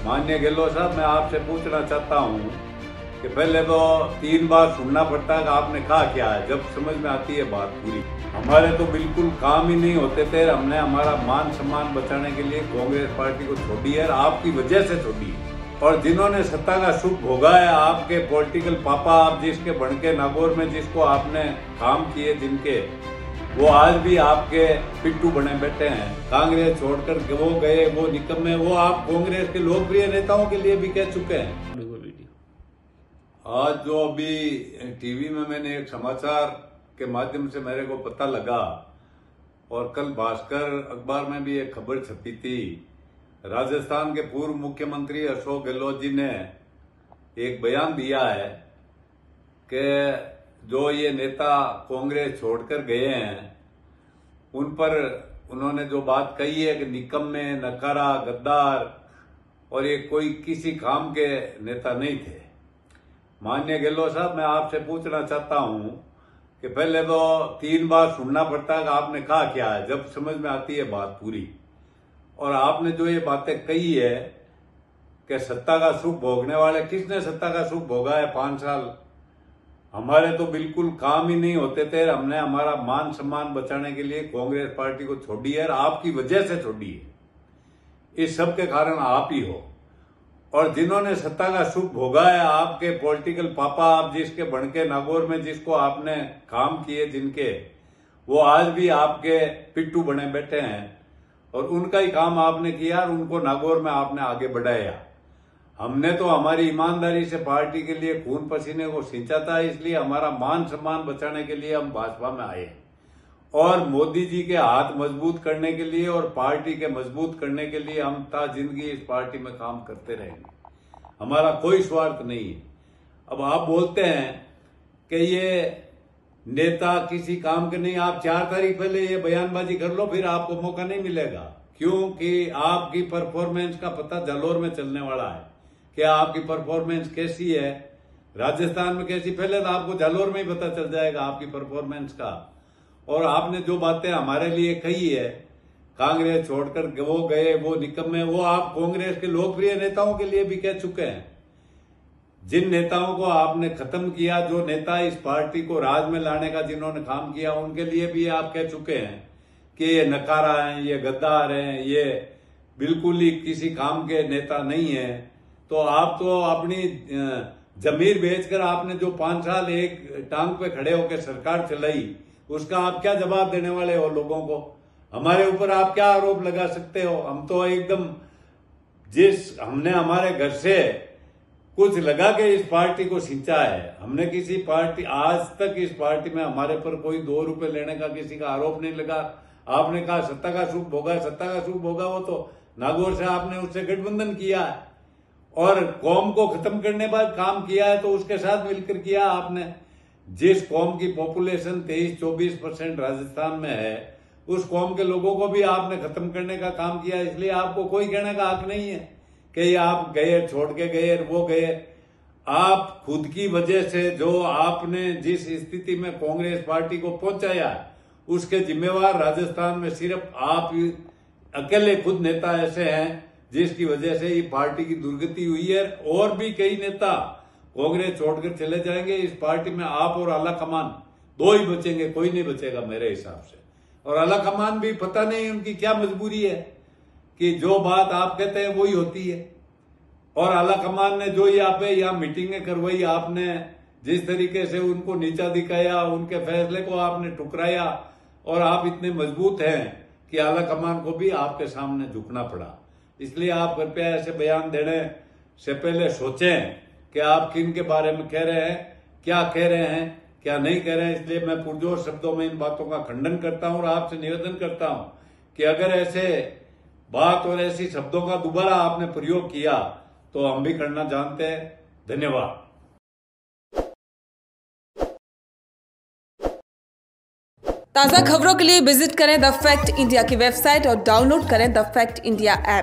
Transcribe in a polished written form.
माननीय गहलोत साहब, मैं आपसे पूछना चाहता हूँ कि पहले तो 3 बार सुनना पड़ता है कि आपने कहा क्या है, जब समझ में आती है बात पूरी। हमारे तो बिल्कुल काम ही नहीं होते थे। हमने हमारा मान सम्मान बचाने के लिए कांग्रेस पार्टी को छोड़ी है, आपकी वजह से छोड़ी है। और जिन्होंने सत्ता का सुख भोगा है, आपके पॉलिटिकल पापा, आप जिसके बनके नागौर में जिसको आपने काम किए जिनके, वो आज भी आपके पिट्टू बने बैठे हैं। कांग्रेस छोड़कर वो गए, वो निकम्मे, वो आप कांग्रेस के लोकप्रिय नेताओं के लिए भी कह चुके हैं। आज जो अभी टीवी में मैंने एक समाचार के माध्यम से मेरे को पता लगा, और कल भास्कर अखबार में भी एक खबर छपी थी, राजस्थान के पूर्व मुख्यमंत्री अशोक गहलोत जी ने एक बयान दिया है कि जो ये नेता कांग्रेस छोड़कर गए हैं, उन पर उन्होंने जो बात कही है कि निकम्मे, नकारा, गद्दार, और ये कोई किसी काम के नेता नहीं थे। माननीय गहलोत साहब, मैं आपसे पूछना चाहता हूं कि पहले तो 3 बार सुनना पड़ता है कि आपने कहा क्या है, जब समझ में आती है बात पूरी। और आपने जो ये बातें कही है कि सत्ता का सुख भोगने वाले, किसने सत्ता का सुख भोगा है 5 साल? हमारे तो बिल्कुल काम ही नहीं होते थे। हमने हमारा मान सम्मान बचाने के लिए कांग्रेस पार्टी को छोड़ी है, और आपकी वजह से छोड़ी है। इस सब के कारण आप ही हो। और जिन्होंने सत्ता का सुख भोगा है, आपके पॉलिटिकल पापा, आप जिसके बनके नागौर में जिसको आपने काम किए जिनके, वो आज भी आपके पिट्टू बने बैठे हैं। और उनका ही काम आपने किया और उनको नागौर में आपने आगे बढ़ाया। हमने तो हमारी ईमानदारी से पार्टी के लिए खून पसीने को सींचा था, इसलिए हमारा मान सम्मान बचाने के लिए हम भाजपा में आए, और मोदी जी के हाथ मजबूत करने के लिए और पार्टी के मजबूत करने के लिए हम ता जिंदगी इस पार्टी में काम करते रहेंगे। हमारा कोई स्वार्थ नहीं है। अब आप बोलते हैं कि ये नेता किसी काम के नहीं। आप 4 तारीख पहले ये बयानबाजी कर लो, फिर आपको मौका नहीं मिलेगा, क्योंकि आपकी परफॉर्मेंस का पता जालौर में चलने वाला है। क्या आपकी परफॉर्मेंस कैसी है, राजस्थान में कैसी, पहले तो आपको जालौर में ही पता चल जाएगा आपकी परफॉर्मेंस का। और आपने जो बातें हमारे लिए कही है, कांग्रेस छोड़कर वो गए, वो निकम्मे, वो आप कांग्रेस के लोकप्रिय नेताओं के लिए भी कह चुके हैं। जिन नेताओं को आपने खत्म किया, जो नेता इस पार्टी को राज में लाने का जिन्होंने काम किया, उनके लिए भी आप कह चुके हैं कि ये नकारा हैं, ये गद्दार हैं, ये बिल्कुल ही किसी काम के नेता नहीं है। तो आप तो अपनी जमीर बेचकर आपने जो 5 साल एक टांग पे खड़े होकर सरकार चलाई, उसका आप क्या जवाब देने वाले हो लोगों को? हमारे ऊपर आप क्या आरोप लगा सकते हो? हम तो एकदम, हमने हमारे घर से कुछ लगा के इस पार्टी को सिंचा है। हमने किसी पार्टी, आज तक इस पार्टी में हमारे पर कोई 2 रुपए लेने का किसी का आरोप नहीं लगा। आपने कहा सत्ता का सुख भोगा, सत्ता का सुख भोगा, वो तो नागौर से आपने उससे गठबंधन किया है और कौम को खत्म करने बाद काम किया है, तो उसके साथ मिलकर किया आपने। जिस कौम की पॉपुलेशन 23-24% राजस्थान में है, उस कौम के लोगों को भी आपने खत्म करने का काम किया। इसलिए आपको कोई कहने का हक नहीं है कि ये आप गए, छोड़ के गए, वो गए। आप खुद की वजह से, जो आपने जिस स्थिति में कांग्रेस पार्टी को पहुंचाया, उसके जिम्मेवार राजस्थान में सिर्फ आप अकेले खुद नेता ऐसे हैं जिसकी वजह से ये पार्टी की दुर्गति हुई है। और भी कई नेता कांग्रेस छोड़कर चले जाएंगे। इस पार्टी में आप और आला कमान 2 ही बचेंगे, कोई नहीं बचेगा मेरे हिसाब से। और आला कमान भी पता नहीं उनकी क्या मजबूरी है कि जो बात आप कहते हैं वही होती है। और आला कमान ने जो यहाँ मीटिंगें करवाई, आपने जिस तरीके से उनको नीचा दिखाया, उनके फैसले को आपने ठुकराया, और आप इतने मजबूत हैं कि आला कमान को भी आपके सामने झुकना पड़ा। इसलिए आप कृपया ऐसे बयान देने से पहले सोचें कि आप किन के बारे में कह रहे हैं, क्या कह रहे हैं, क्या नहीं कह रहे हैं। इसलिए मैं पुरजोर शब्दों में इन बातों का खंडन करता हूं और आपसे निवेदन करता हूं कि अगर ऐसे बात और ऐसी शब्दों का दोबारा आपने प्रयोग किया तो हम भी करना जानते हैं। धन्यवाद। ताज़ा खबरों के लिए विजिट करें द फैक्ट इंडिया की वेबसाइट और डाउनलोड करें द फैक्ट इंडिया ऐप।